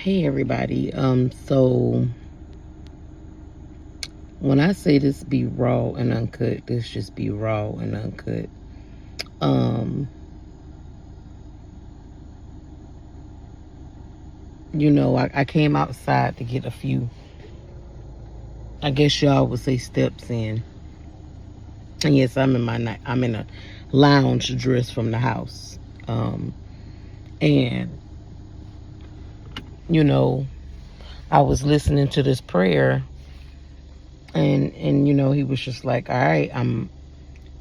Hey everybody. So when I say this be raw and uncut, this just be raw and uncut. Um, I came outside to get a few, I guess y'all would say, steps in. And yes, I'm in a lounge dress from the house. And you know, I was listening to this prayer, and he was just like, all right,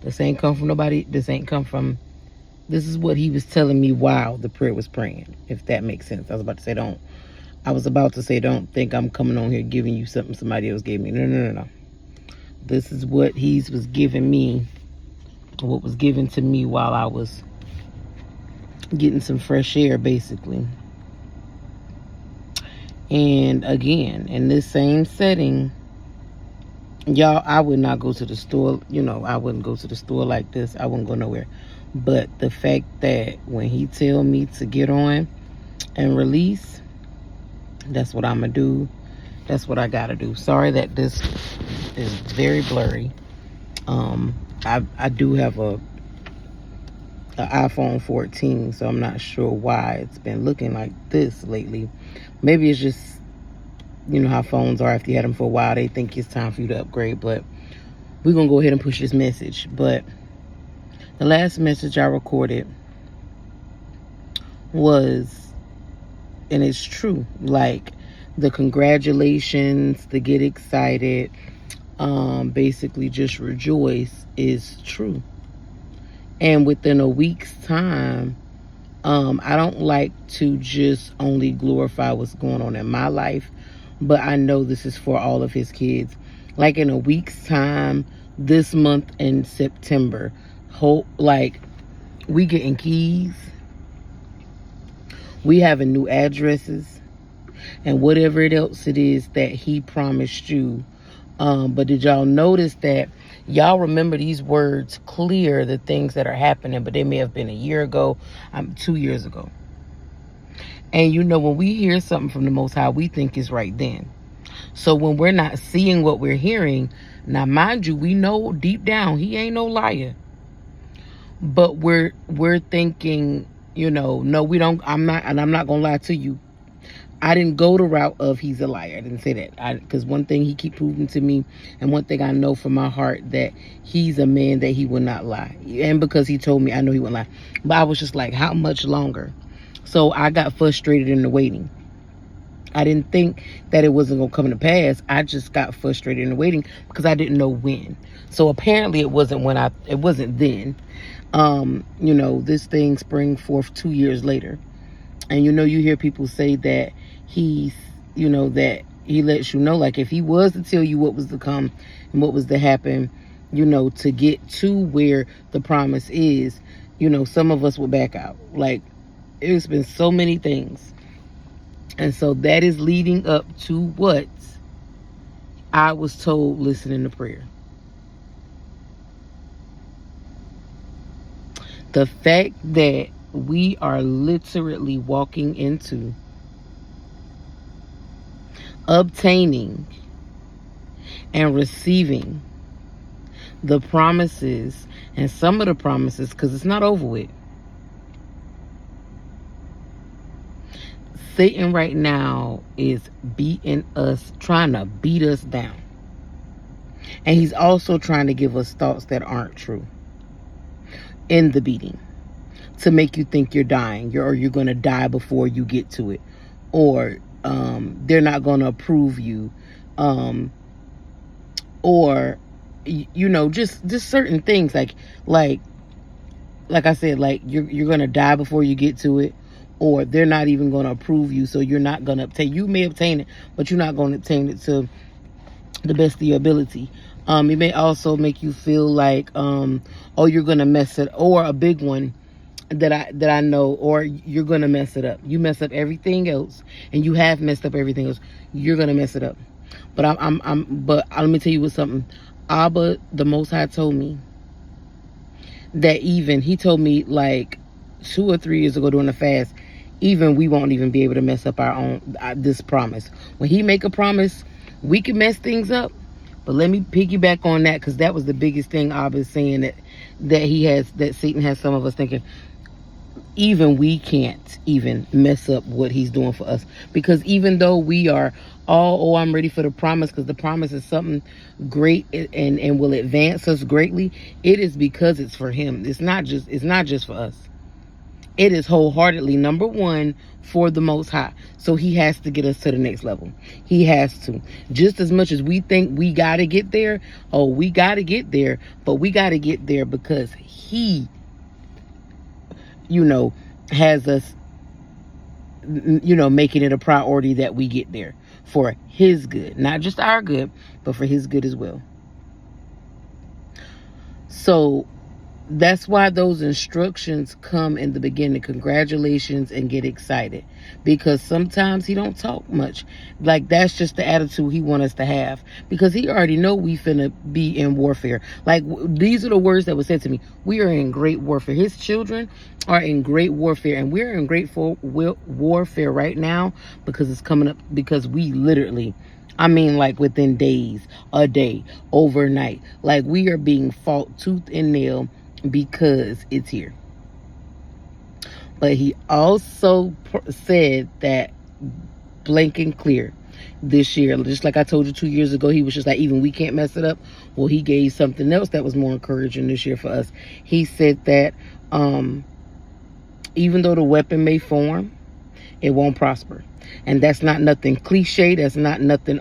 this ain't come from nobody. This is what he was telling me while the prayer was praying, if that makes sense. I was about to say, don't think I'm coming on here giving you something somebody else gave me. No, no, no, no. This is what he was giving me, what was given to me while I was getting some fresh air, basically. And again, in this same setting, y'all, I would not go to the store. I wouldn't go to the store like this. I wouldn't go nowhere. But the fact that when he tell me to get on and release, that's what I'm going to do. That's what I got to do. Sorry that this is very blurry. I do have an iPhone 14, so I'm not sure why it's been looking like this lately. Maybe it's just, how phones are. After you had them for a while, they think it's time for you to upgrade. But we're going to go ahead and push this message. But the last message I recorded was, and it's true, like the congratulations, the get excited, basically just rejoice is true. And within a week's time, I don't like to just only glorify what's going on in my life, but I know this is for all of his kids. Like in a week's time, this month in September, we getting keys, we having new addresses, and whatever else it is that he promised you. But did y'all notice that y'all remember these words clear, the things that are happening, but they may have been a year ago, 2 years ago. And when we hear something from the Most High, we think it's right then. So when we're not seeing what we're hearing, now mind you, we know deep down he ain't no liar. But we're thinking, no, we don't. I'm not gonna lie to you. I didn't go the route of he's a liar. I didn't say that. Because one thing he keep proving to me, and one thing I know from my heart, that he's a man that he will not lie. And because he told me, I know he wouldn't lie. But I was just like, how much longer? So I got frustrated in the waiting. I didn't think that it wasn't going to come to pass. I just got frustrated in the waiting because I didn't know when. So apparently it wasn't then. This thing sprang forth 2 years later. And you hear people say that that he lets you know, like if he was to tell you what was to come and what was to happen, to get to where the promise is, some of us will back out. Like, it's been so many things. And so that is leading up to what I was told listening to prayer. The fact that we are literally walking into obtaining and receiving the promises, and some of the promises, because it's not over with. Satan right now is beating us, trying to beat us down. And he's also trying to give us thoughts that aren't true in the beating, to make you think you're dying, you're going to die before you get to it, or they're not going to approve you, or just certain things, like I said, like you're going to die before you get to it, or they're not even going to approve you, so you're not going to obtain. You may obtain it, but you're not going to obtain it to the best of your ability. It may also make you feel like, you're going to mess it, or a big one that I know, or you're going to mess it up. You mess up everything else, and you have messed up everything else. You're going to mess it up. But but let me tell you something. Abba, the Most High, told me that he told me like 2 or 3 years ago during the fast, even we won't even be able to mess up our own this promise. When he make a promise, we can mess things up. But let me piggyback on that, because that was the biggest thing I was saying, that Satan has some of us thinking even we can't even mess up what he's doing for us. Because even though we are all, oh, I'm ready for the promise, because the promise is something great and will advance us greatly, it is because it's for him. It's not just for us. It is wholeheartedly, number one, for the Most High. So he has to get us to the next level. He has to. Just as much as we think we got to get there, oh, we got to get there, but we got to get there because he, has us, making it a priority that we get there for his good. Not just our good, but for his good as well. So that's why those instructions come in the beginning. Congratulations and get excited. Because sometimes he don't talk much. Like, that's just the attitude he want us to have. Because he already know we finna be in warfare. Like, these are the words that were said to me. We are in great warfare. His children are in great warfare. And we're in great warfare right now because it's coming up. Because we literally, like within days, a day, overnight. Like, we are being fought tooth and nail because it's here. But he also said that blank and clear this year, just like I told you 2 years ago, he was just like, even we can't mess it up. Well, he gave something else that was more encouraging this year for us. He said that even though the weapon may form, it won't prosper. And that's not nothing cliche. That's not nothing,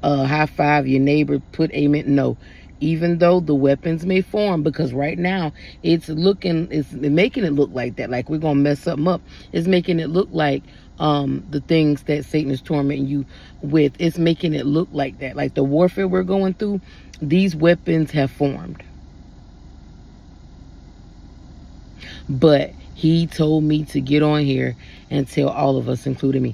high five your neighbor, put amen. No. Even though the weapons may form, because right now it's making it look like that, like we're gonna mess something up. It's making it look like the things that Satan is tormenting you with. It's making it look like that, like the warfare we're going through. These weapons have formed, but he told me to get on here and tell all of us, including me,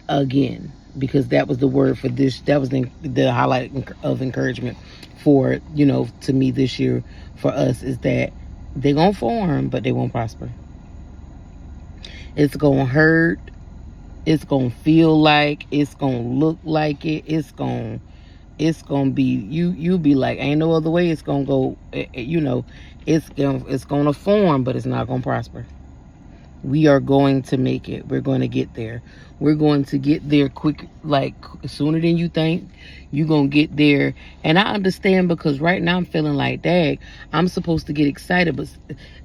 again, because that was the word for this. That was the highlight of encouragement for, to me this year for us, is that they're going to form, but they won't prosper. It's going to hurt. It's going to feel like, it's going to look like it. It's going to be, you be like, ain't no other way it's going to go. It's going to form, but it's not going to prosper. We are going to make it. We're going to get there. We're going to get there quick, like sooner than you think. You're going to get there. And I understand, because right now I'm feeling like, dang, I'm supposed to get excited,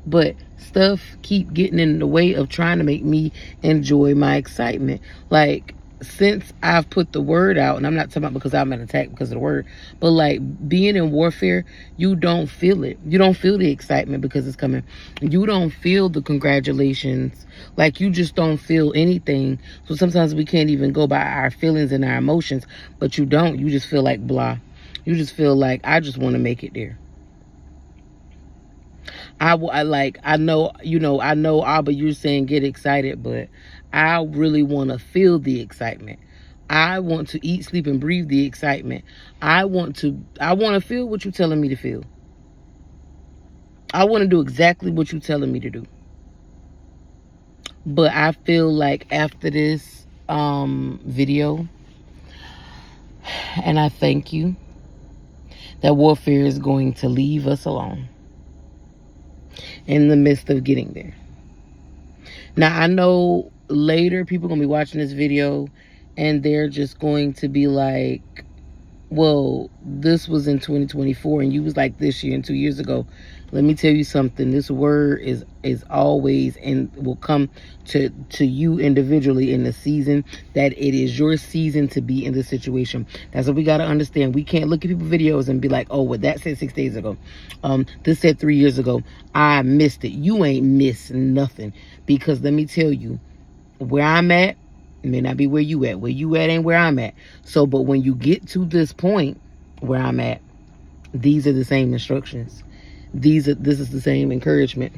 but stuff keep getting in the way of trying to make me enjoy my excitement. Like, since I've put the word out, and I'm not talking about because I'm an attack because of the word, but like being in warfare, you don't feel it. You don't feel the excitement because it's coming. You don't feel the congratulations. Like, you just don't feel anything. So sometimes we can't even go by our feelings and our emotions, but you don't. You just feel like blah. You just feel like, I just want to make it there. I know, Abba, you're saying get excited, but I really want to feel the excitement. I want to eat, sleep, and breathe the excitement. I want to feel what you're telling me to feel. I want to do exactly what you're telling me to do. But I feel like after this video, and I thank you, that warfare is going to leave us alone in the midst of getting there. Now, I know later people are going to be watching this video and they're just going to be like, well, this was in 2024 and you was like this year and 2 years ago. Let me tell you something. This word is always and will come to you individually in the season that it is your season to be in this situation. That's what we got to understand. We can't look at people's videos and be like, oh, well, that said 6 days ago. This said 3 years ago. I missed it. You ain't missed nothing. Because let me tell you, where I'm at may not be where you at. Where you at ain't where I'm at. So, but when you get to this point where I'm at, these are the same instructions. This is the same encouragement.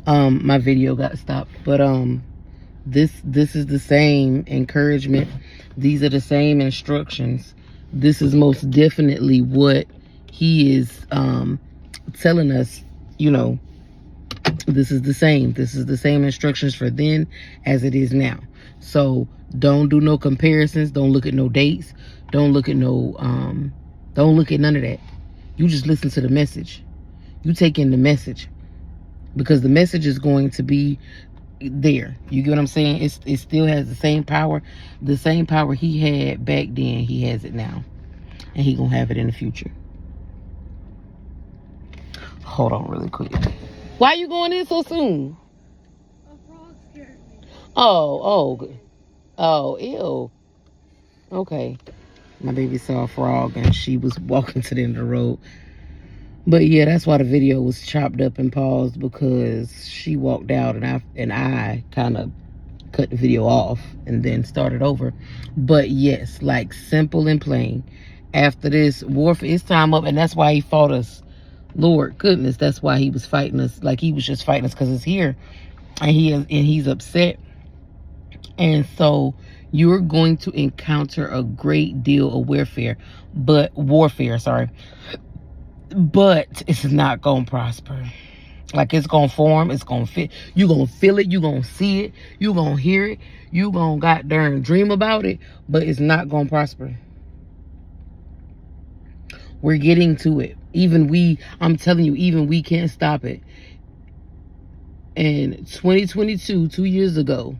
My video got stopped, but this is the same encouragement. These are the same instructions. This is most definitely what he is telling us, This is the same. This is the same instructions for then as it is now. So don't do no comparisons. Don't look at no dates. Don't look at no, don't look at none of that. You just listen to the message. You take in the message, because the message is going to be there. You get what I'm saying? It still has the same power. The same power he had back then, he has it now. And he gonna have it in the future. Hold on really quick. Why you going in so soon? A frog scared me. Oh, ew. Okay. My baby saw a frog and she was walking to the end of the road. But yeah, that's why the video was chopped up and paused, because she walked out and I kind of cut the video off and then started over. But yes, like simple and plain. After this warfare, it's time up, and that's why he fought us. Lord goodness, that's why he was fighting us. Like he was just fighting us because it's here, and he's upset. And so you're going to encounter a great deal of warfare, but it's not gonna prosper. Like, it's gonna form, it's gonna fit. You gonna feel it, you gonna see it, you gonna hear it, you gonna goddamn dream about it, but it's not gonna prosper. We're getting to it. I'm telling you, even we can't stop it. In 2022, 2 years ago,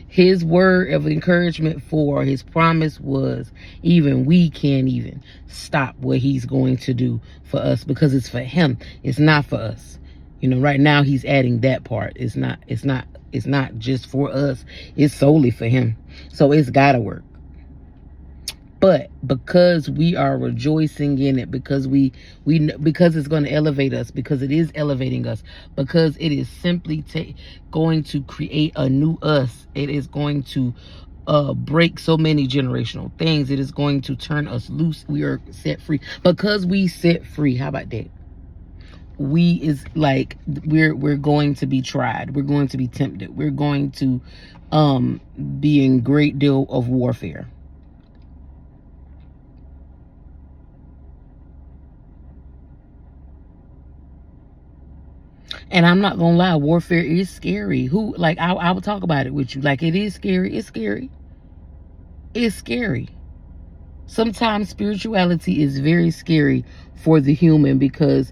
his word of encouragement for his promise was, even we can't even stop what he's going to do for us, because it's for him. It's not for us. You know, right now he's adding that part. It's not just for us. It's solely for him. So it's gotta work. But because we are rejoicing in it, because because it's going to elevate us, because it is elevating us, because it is simply going to create a new us. It is going to break so many generational things. It is going to turn us loose. We are set free. Because we set free, how about that? We're going to be tried. We're going to be tempted. We're going to be in great deal of warfare. And I'm not gonna lie, warfare is scary. I will talk about it with you. Like, it is scary. It's scary. It's scary. Sometimes spirituality is very scary for the human, because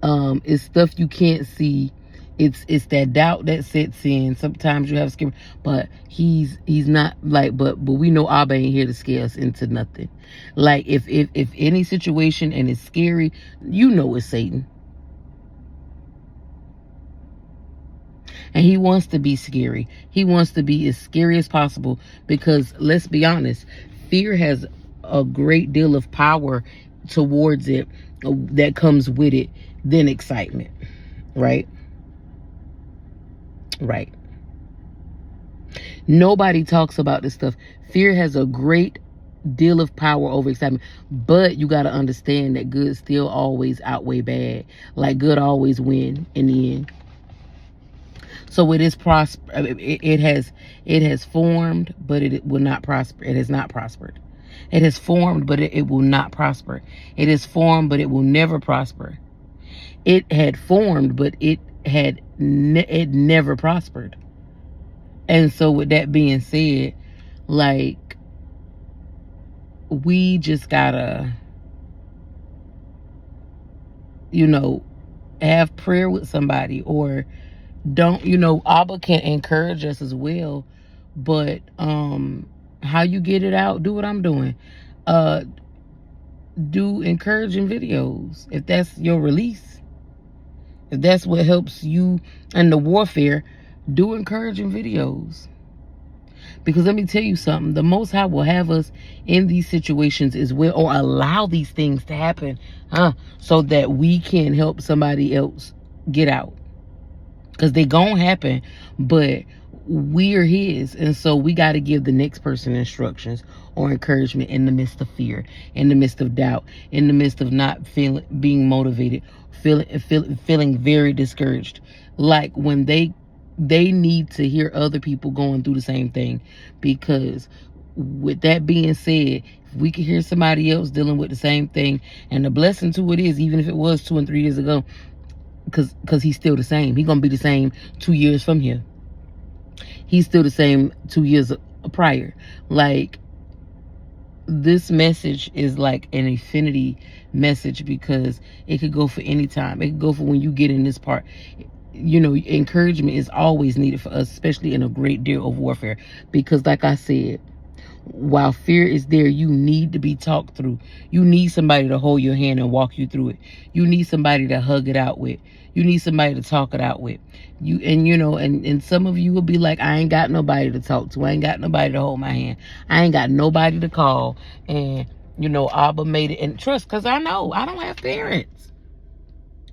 it's stuff you can't see. It's that doubt that sets in. Sometimes you have scary, but he's not like, but we know Abba ain't here to scare us into nothing. Like, if any situation and it's scary, you know it's Satan. And he wants to be scary. He wants to be as scary as possible, because let's be honest, fear has a great deal of power towards it that comes with it than excitement. Right? Right. Nobody talks about this stuff. Fear has a great deal of power over excitement, but you got to understand that good still always outweigh bad. Like, good always win in the end. So it is it has formed, but it will not prosper. It has not prospered. It has formed, but it will not prosper. It is formed, but it will never prosper. It had formed, but it never prospered. And so with that being said, like, we just gotta, have prayer with somebody, or don't, Abba can encourage us as well, but how you get it out, do what I'm doing. Do encouraging videos, if that's your release, if that's what helps you in the warfare. Do encouraging videos, because let me tell you something, the Most High will have us in these situations as well, or allow these things to happen, so that we can help somebody else get out. Because they gonna happen, but we're his. And so we got to give the next person instructions or encouragement in the midst of fear, in the midst of doubt, in the midst of not being motivated, feeling very discouraged. Like, when they need to hear other people going through the same thing. Because with that being said, if we can hear somebody else dealing with the same thing, and the blessing to it is, even if it was 2 and 3 years ago, because he's still the same. He's gonna be the same 2 years from here. He's still the same 2 years prior. Like, this message is like an infinity message, because it could go for any time. It could go for when you get in this part. You know, encouragement is always needed for us, especially in a great deal of warfare, because like I said, while fear is there, you need to be talked through. You need somebody to hold your hand and walk you through it. You need somebody to hug it out with. You need somebody to talk it out with. And some of you will be like, I ain't got nobody to talk to. I ain't got nobody to hold my hand. I ain't got nobody to call. And, Abba made it. And trust, because I know I don't have parents.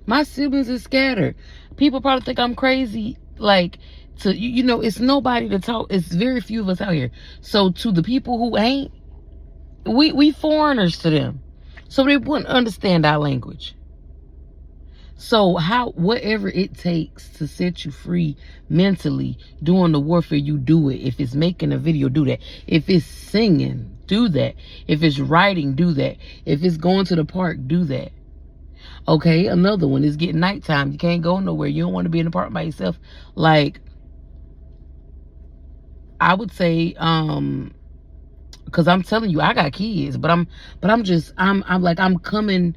My siblings are scattered. People probably think I'm crazy. Like, it's nobody to talk. It's very few of us out here. So to the people who ain't, we foreigners to them. So they wouldn't understand our language. So whatever it takes to set you free mentally doing the warfare, you do it. If it's making a video, do that. If it's singing, do that. If it's writing, do that. If it's going to the park, do that. Okay, another one is getting nighttime. You can't go nowhere. You don't want to be in the park by yourself. Like, I would say, because I'm telling you, I got kids, but I'm coming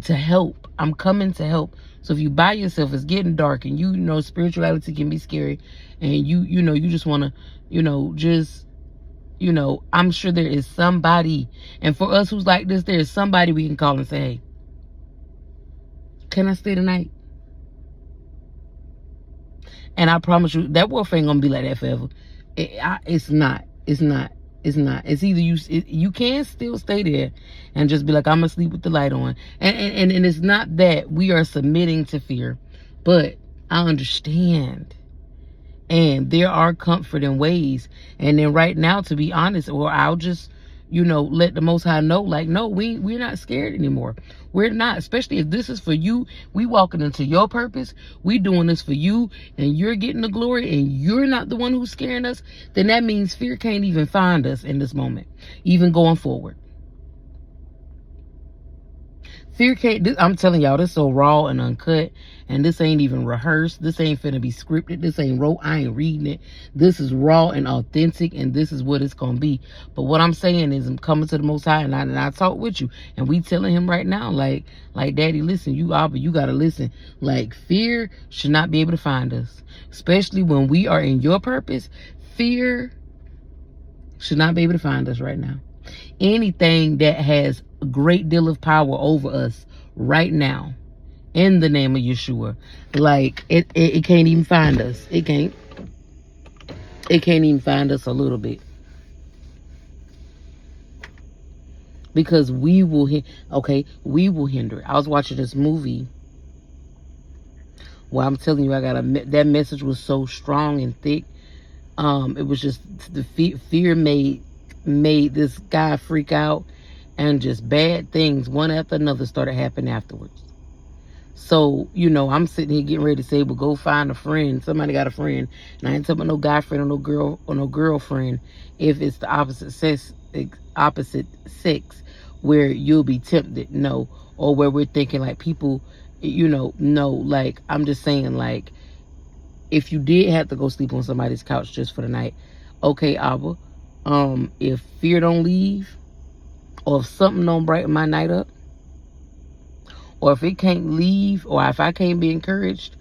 to help. I'm coming to help. So if you by yourself, it's getting dark, and spirituality can be scary, and you just want to, I'm sure there is somebody, and for us who's like this, there is somebody we can call and say, hey, can I stay tonight? And I promise you, that warfare ain't gonna be like that forever. It's not. It's either you can still stay there and just be like, I'm gonna sleep with the light on. And it's not that we are submitting to fear, but I understand. And there are comforting ways. And then right now, to be honest, or I'll just, let the Most High know, like, no, we're not scared anymore. We're not, especially if this is for you. We walking into your purpose. We doing this for you, and you're getting the glory, and you're not the one who's scaring us. Then that means fear can't even find us in this moment, even going forward. Fear can't. I'm telling y'all, this is so raw and uncut, and this ain't even rehearsed. This ain't finna be scripted. This ain't wrote. I ain't reading it. This is raw and authentic, and this is what it's gonna be. But what I'm saying is, I'm coming to the Most High, and I talk with you, and we telling him right now, like, Daddy, listen, you gotta listen. Like, fear should not be able to find us, especially when we are in your purpose. Fear should not be able to find us right now. Anything that has a great deal of power over us right now, in the name of Yeshua, like, it can't even find us. It can't even find us a little bit, because we will hinder it. I was watching this movie. Well, I'm telling you, that message was so strong and thick. It was just the fear made this guy freak out, and just bad things one after another started happening afterwards. So, I'm sitting here getting ready to say, well, go find a friend. Somebody got a friend. And I ain't talking about no guy friend or no girlfriend. If it's the opposite sex, where you'll be tempted, no. Or where we're thinking like people, no. Like, I'm just saying, like, if you did have to go sleep on somebody's couch just for the night, okay, Abba, if fear don't leave, or if something don't brighten my night up, or if it can't leave, or if I can't be encouraged,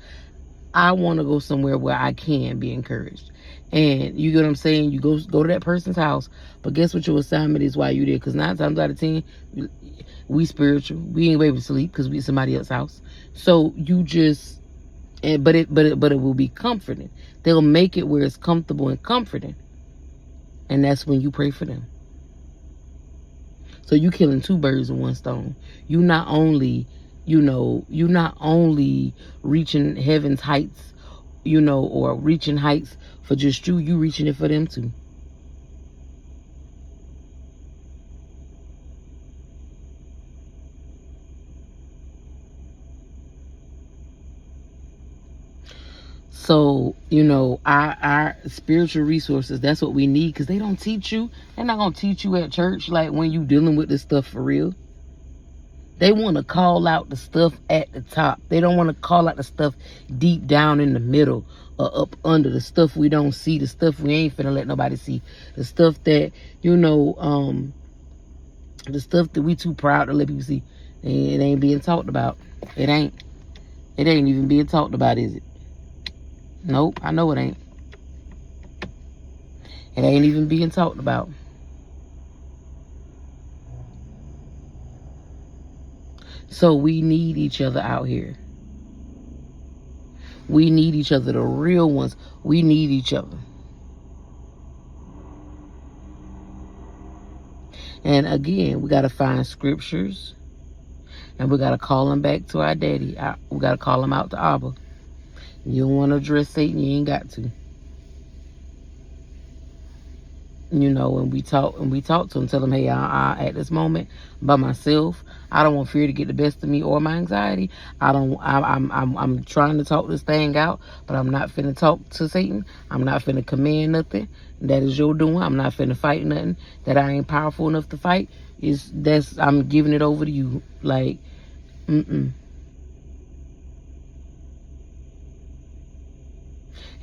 I want to go somewhere where I can be encouraged. And you get what I'm saying? You go to that person's house, but guess what your assignment is while you're there? Because 9 times out of 10, we spiritual. We ain't able to sleep because we at somebody else's house. So you just, but it will be comforting. They'll make it where it's comfortable and comforting. And that's when you pray for them. So you killing 2 birds with 1 stone. You not only reaching heaven's heights, or reaching heights for just you reaching it for them too. So, our spiritual resources, that's what we need, because they don't teach you. They're not going to teach you at church, like, when you dealing with this stuff for real. They want to call out the stuff at the top. They don't want to call out the stuff deep down in the middle or up under, the stuff we don't see, the stuff we ain't finna let nobody see, the stuff that, the stuff that we too proud to let people see. It ain't being talked about. It ain't. It ain't even being talked about, is it? Nope, I know it ain't. It ain't even being talked about. So we need each other out here. We need each other, the real ones. We need each other. And again, we got to find scriptures. And we got to call them back to our daddy. We got to call them out to Abba. You don't want to address Satan, you ain't got to. And we talk to him, tell him, hey, at this moment, by myself, I don't want fear to get the best of me or my anxiety. I'm trying to talk this thing out, but I'm not finna talk to Satan. I'm not finna command nothing. That is your doing. I'm not finna fight nothing that I ain't powerful enough to fight. I'm giving it over to you. Like,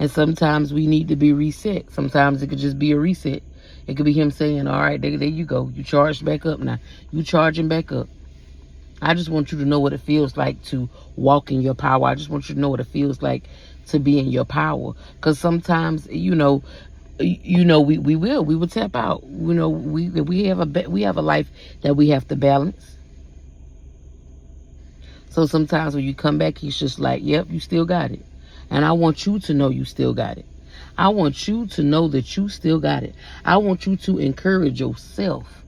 And sometimes we need to be reset. Sometimes it could just be a reset. It could be him saying, all right, there you go. You charged back up now. You charging back up. I just want you to know what it feels like to walk in your power. I just want you to know what it feels like to be in your power. Because sometimes, we will tap out. We have a life that we have to balance. So sometimes when you come back, he's just like, yep, you still got it. And I want you to know you still got it. I want you to know that you still got it. I want you to encourage yourself.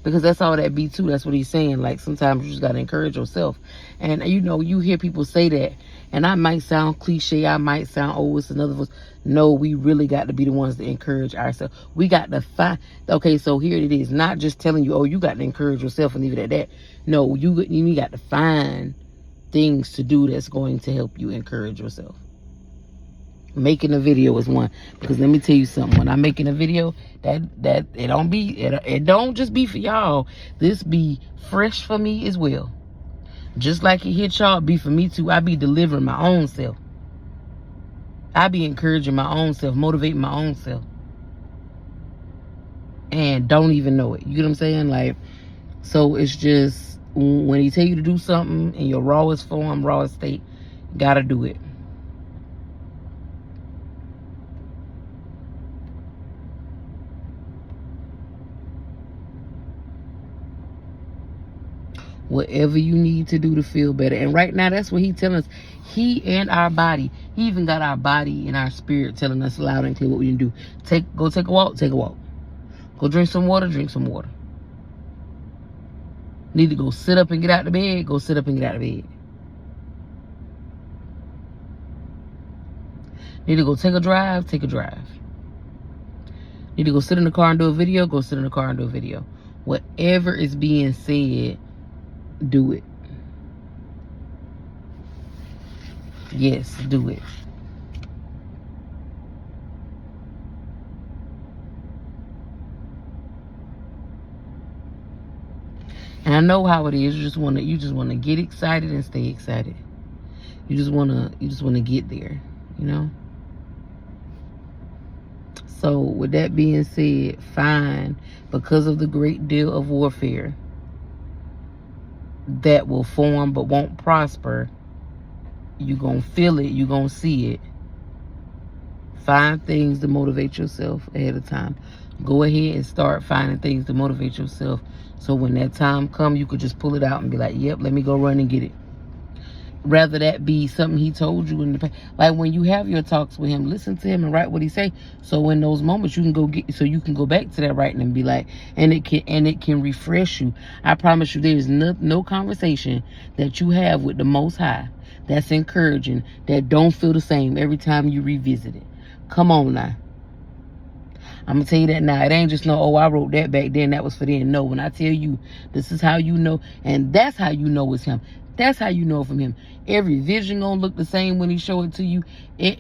Because that's all that be too. That's what he's saying. Like, sometimes you just got to encourage yourself. And, you hear people say that. And I might sound cliche. I might sound, it's another voice. No, we really got to be the ones to encourage ourselves. We got to find. Okay, so here it is. Not just telling you, you got to encourage yourself and leave it at that. No, you got to find things to do that's going to help you encourage yourself. Making a video is one, because let me tell you something. When I'm making a video, that it don't just be for y'all. This be fresh for me as well. Just like it hit y'all, be for me too. I be delivering my own self. I be encouraging my own self, motivating my own self, and don't even know it. You get what I'm saying? Like, so it's just when he tell you to do something in your rawest form, rawest state, gotta do it. Whatever you need to do to feel better. And right now, that's what he's telling us. He and our body. He even got our body and our spirit telling us loud and clear what we can do. Go take a walk, take a walk. Go drink some water, drink some water. Need to go sit up and get out of bed, go sit up and get out of bed. Need to go take a drive, take a drive. Need to go sit in the car and do a video, go sit in the car and do a video. Whatever is being said, do it. Yes, do it. And I know how it is. You just want to get excited and stay excited. You just want to get there, So with that being said, fine, because of the great deal of warfare that will form but won't prosper, you're going to feel it, you're going to see it. Find things to motivate yourself ahead of time. Go ahead and start finding things to motivate yourself, so when that time comes, you could just pull it out and be like, yep, let me go run and get it. Rather that be something he told you in the past. Like when you have your talks with him, listen to him and write what he say. So in those moments you can go back to that writing and be like, and it can refresh you. I promise you, there is no conversation that you have with the Most High that's encouraging that don't feel the same every time you revisit it. Come on now. I'm going to tell you that now. It ain't just I wrote that back then, that was for then. No, when I tell you, this is how you know, and that's how you know it's him. That's how you know from him. Every vision gonna look the same when he show it to you.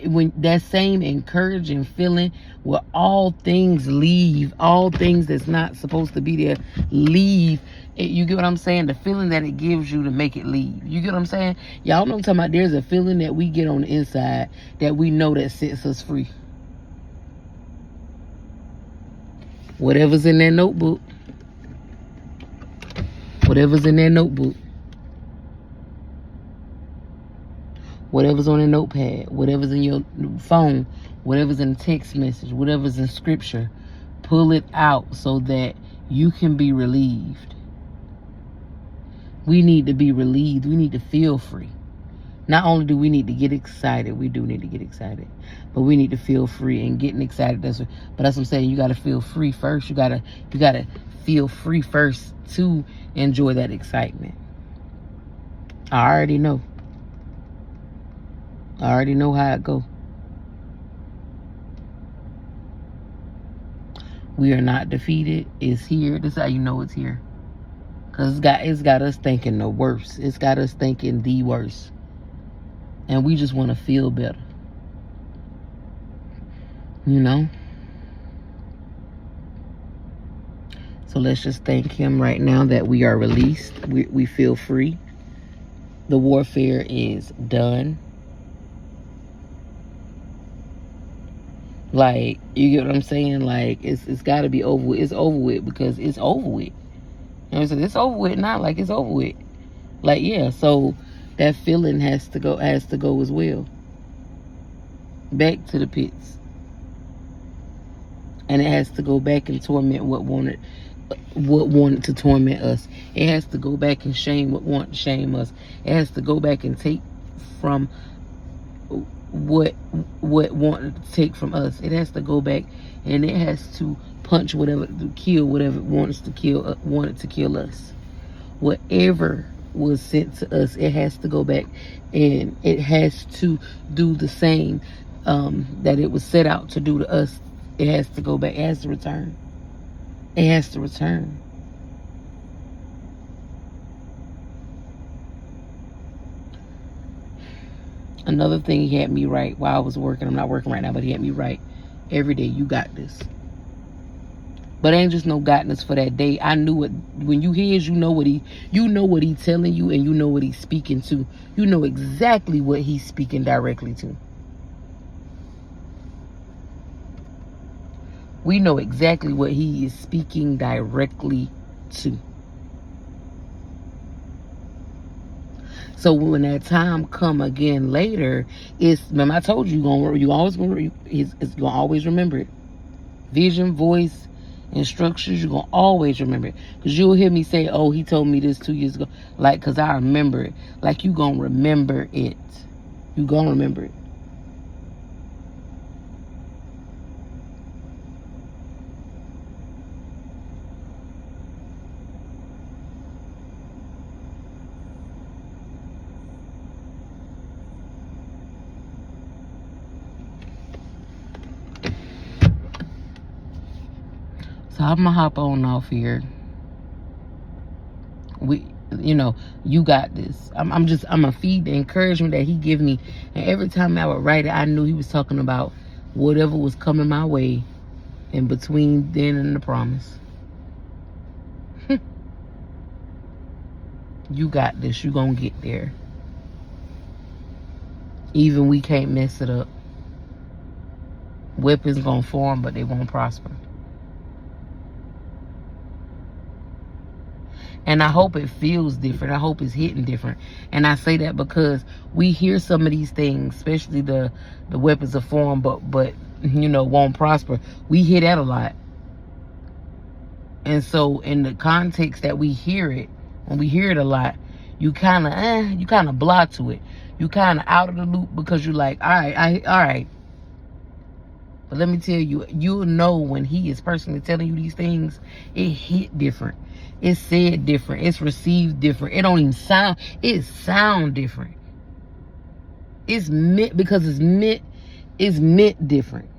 When that same encouraging feeling where all things leave, all things that's not supposed to be there leave. You get what I'm saying? The feeling that it gives you to make it leave. You get what I'm saying? Y'all know what I'm talking about. There's a feeling that we get on the inside that we know that sets us free. Whatever's in that notebook. Whatever's in that notebook. Whatever's on a notepad, whatever's in your phone, whatever's in a text message, whatever's in scripture, pull it out so that you can be relieved. We need to be relieved. We need to feel free. Not only do we need to get excited, we do need to get excited, but we need to feel free. And getting excited, but that's what I'm saying. You got to feel free first. You gotta feel free first to enjoy that excitement. I already know. I already know how it go. We are not defeated. It's here. This is how you know it's here. Because it's got us thinking the worst. It's got us thinking the worst. And we just want to feel better. You know? So let's just thank him right now that we are released. We feel free. The warfare is done. Like, you get what I'm saying? Like, it's got to be over with. It's over with because it's over with. You know what I'm saying? It's over with, not like it's over with. Like, yeah, so that feeling has to go as well. Back to the pits. And it has to go back and torment what wanted to torment us. It has to go back and shame what wanted to shame us. It has to go back and take from what wanted to take from us. It has to go back and it has to punch whatever, to kill whatever it wanted to kill us. Whatever was sent to us, it has to go back and it has to do the same that it was set out to do to us. It has to go back. It has to return. It has to return. Another thing he had me write while I was working. I'm not working right now, but he had me write every day. You got this. But ain't just no gotness for that day. I knew it. When you hear his, you know what he telling you, and you know what he's speaking to. You know exactly what he's speaking directly to. We know exactly what he is speaking directly to. So when that time come again later, remember I told you it's gonna always remember it. Vision, voice, instructions, you're gonna always remember it. Because you'll hear me say, oh, he told me this 2 years ago. Like, because I remember it. Like, you gonna remember it. You gonna remember it. So I'm gonna hop on off here. You got this. I'm gonna feed the encouragement that he give me. And every time I would write it, I knew he was talking about whatever was coming my way in between then and the promise. You got this. You gonna get there. Even we can't mess it up. Weapons gonna form, but they won't prosper. And I hope it feels different. I hope it's hitting different. And I say that because we hear some of these things, especially the weapons of form, but won't prosper. We hear that a lot. And so in the context that we hear it, when we hear it a lot, you kind of block to it. You kind of out of the loop because you're like, all right. But let me tell you, you'll know when he is personally telling you these things, it hit different. It's said different. It's received different. It don't even sound, it sound different. It's meant, because it's meant different.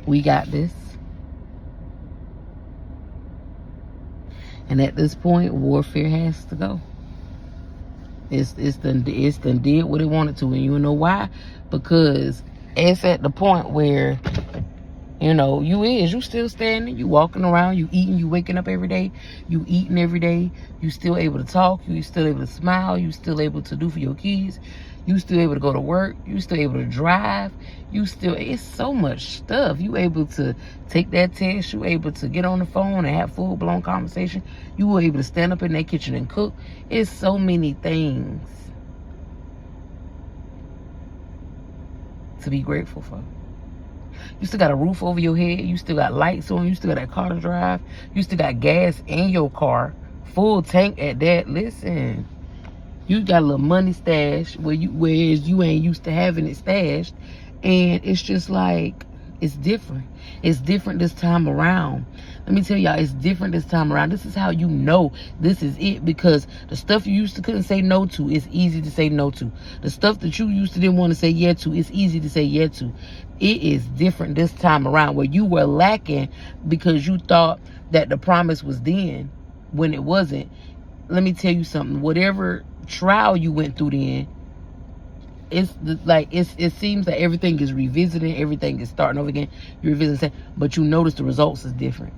We got this. And at this point, warfare has to go. It's done did what it wanted to. And you know why? Because it's at the point where, you still standing, you walking around, you eating, you waking up every day, you eating every day, you still able to talk, you still able to smile, you still able to do for your kids, you still able to go to work, you still able to drive, it's so much stuff. You able to take that test, you able to get on the phone and have full-blown conversation, you were able to stand up in that kitchen and cook. It's so many things to be grateful for. You still got a roof over your head. You still got lights on. You still got that car to drive. You still got gas in your car. Full tank at that. Listen, you got a little money stash whereas you ain't used to having it stashed. And it's just like, it's different. It's different this time around. Let me tell y'all, it's different this time around. This is how you know this is it, because the stuff you used to couldn't say no to, it's easy to say no to. The stuff that you used to didn't want to say yeah to, it's easy to say yeah to. It is different this time around, where you were lacking because you thought that the promise was then when it wasn't. Let me tell you something. Whatever trial you went through then, it seems that everything is revisiting, everything is starting over again. You're revisiting, but you notice the results is different.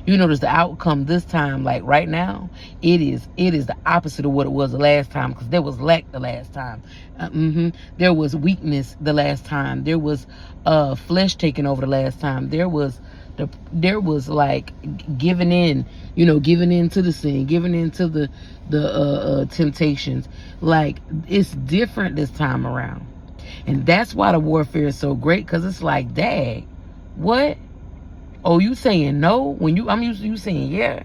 You notice the outcome this time, like right now, it is the opposite of what it was the last time, because there was lack the last time. There was weakness the last time. There was flesh taking over the last time. There was like giving in, giving in to the sin, giving in to the temptations. Like, it's different this time around. And that's why the warfare is so great, because it's like, dang, what? Oh, you saying no when I'm used to you saying yeah.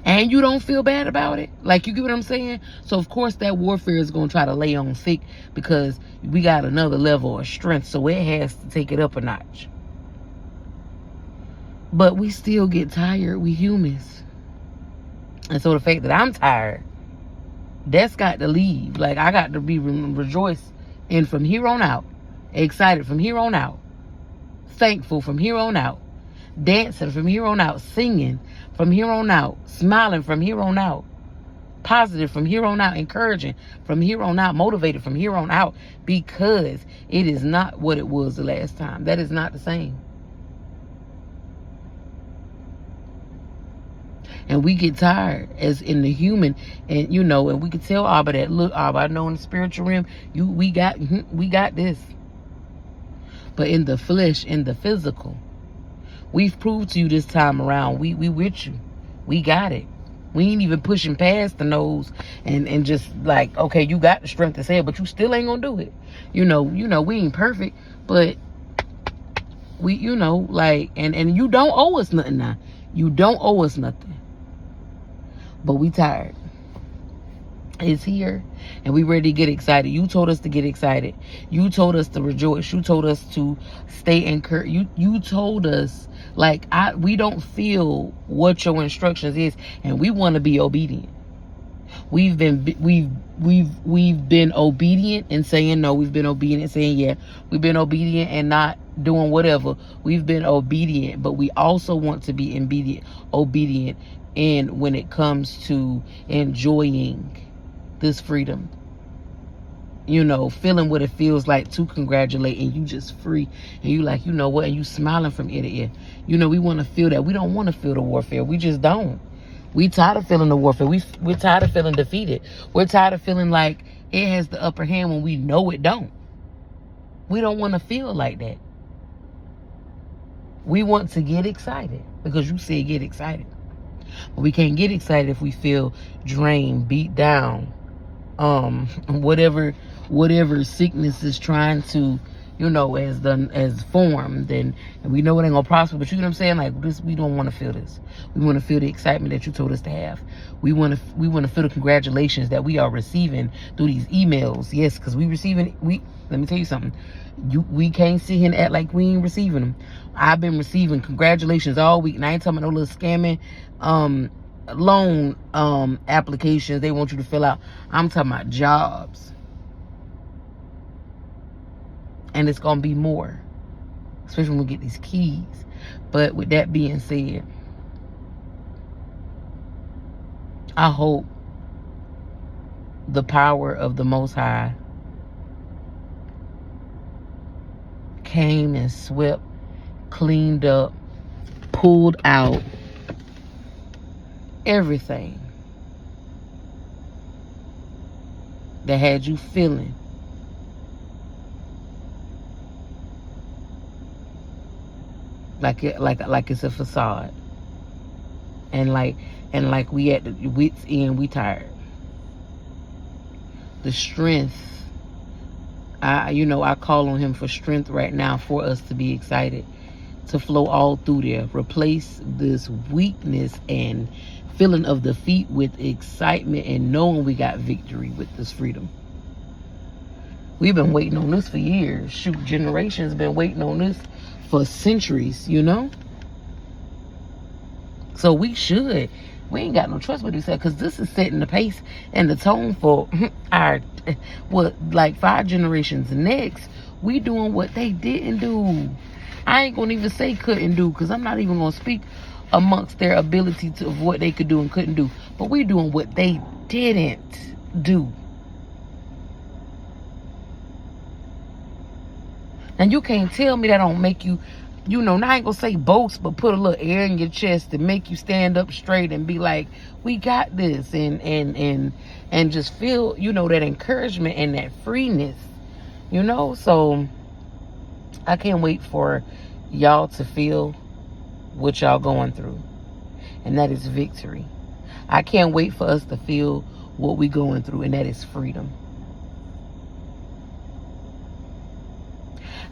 And you don't feel bad about it. Like, you get what I'm saying? So, of course, that warfare is going to try to lay on thick, because we got another level of strength. So, it has to take it up a notch. But we still get tired. We humans. And so, the fact that I'm tired, that's got to leave. Like, I got to be rejoiced. And from here on out, excited from here on out, thankful from here on out, dancing from here on out, singing from here on out, smiling from here on out, positive from here on out, encouraging from here on out, motivated from here on out, because it is not what it was the last time. That is not the same. And we get tired as in the human, and and we can tell Abba that, look, Abba, I know in the spiritual realm, we got this. But in the flesh, in the physical, we've proved to you this time around, we with you. We got it. We ain't even pushing past the nose and just like, okay, you got the strength to say it, but you still ain't gonna do it. We ain't perfect, but we, like, and you don't owe us nothing now. You don't owe us nothing. But we tired. It's here, and we ready to get excited. You told us to get excited. You told us to rejoice. You told us to stay encouraged. You told us, like, we don't feel what your instructions is, and we want to be obedient. We've been obedient and saying no. We've been obedient and saying yeah. We've been obedient and not doing whatever. We've been obedient, but we also want to be obedient, and when it comes to enjoying this freedom, feeling what it feels like to congratulate, and you just free, and you like, what, and you smiling from ear to ear. We want to feel that. We don't want to feel the warfare. We just don't. We tired of feeling the warfare. We're tired of feeling defeated. We're tired of feeling like it has the upper hand when we know it don't. We don't want to feel like that. We want to get excited, because you said get excited. But we can't get excited if we feel drained, beat down, whatever sickness is trying to, as formed, and we know it ain't gonna prosper. But you know what I'm saying? Like this, we don't want to feel this. We want to feel the excitement that you told us to have. We want to feel the congratulations that we are receiving through these emails. Yes, because let me tell you something. We can't sit here and act like we ain't receiving them. I've been receiving congratulations all week, and I ain't talking about no little scamming loan applications they want you to fill out. I'm talking about jobs. And it's going to be more, especially when we get these keys. But with that being said, I hope the power of the Most High came and swept, cleaned up, pulled out everything that had you feeling like it's a facade, and like we at the wits end, we tired. The strength, I call on him for strength right now for us to be excited, to flow all through there. Replace this weakness and feeling of defeat with excitement and knowing we got victory with this freedom. We've been waiting on this for years. Shoot, generations been waiting on this for centuries, So we ain't got no trust with this, because this is setting the pace and the tone for our, 5 generations next. We doing what they didn't do. I ain't gonna even say couldn't do, because I'm not even gonna speak amongst their ability of what they could do and couldn't do. But we doing what they didn't do. And you can't tell me that don't make you, now I ain't gonna say boast, but put a little air in your chest and make you stand up straight and be like, we got this, and just feel, that encouragement and that freeness, So I can't wait for y'all to feel what y'all going through, and that is victory. I can't wait for us to feel what we going through, and that is freedom.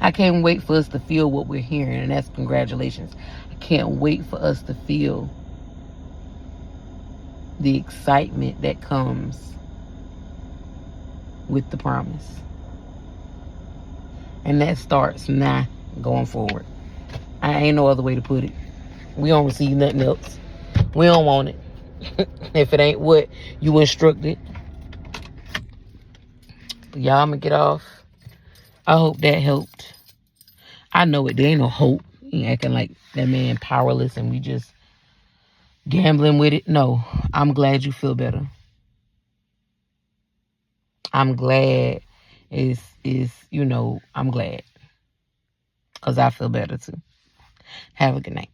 I can't wait for us to feel what we're hearing, and that's congratulations. I can't wait for us to feel the excitement that comes with the promise. And that starts now going forward. I ain't no other way to put it. We don't receive nothing else. We don't want it. If it ain't what you instructed. Y'all, I'm going to get off. I hope that helped. I know it. There ain't no hope. He acting like that man powerless and we just gambling with it. No, I'm glad you feel better. I'm glad I'm glad. Because I feel better too. Have a good night.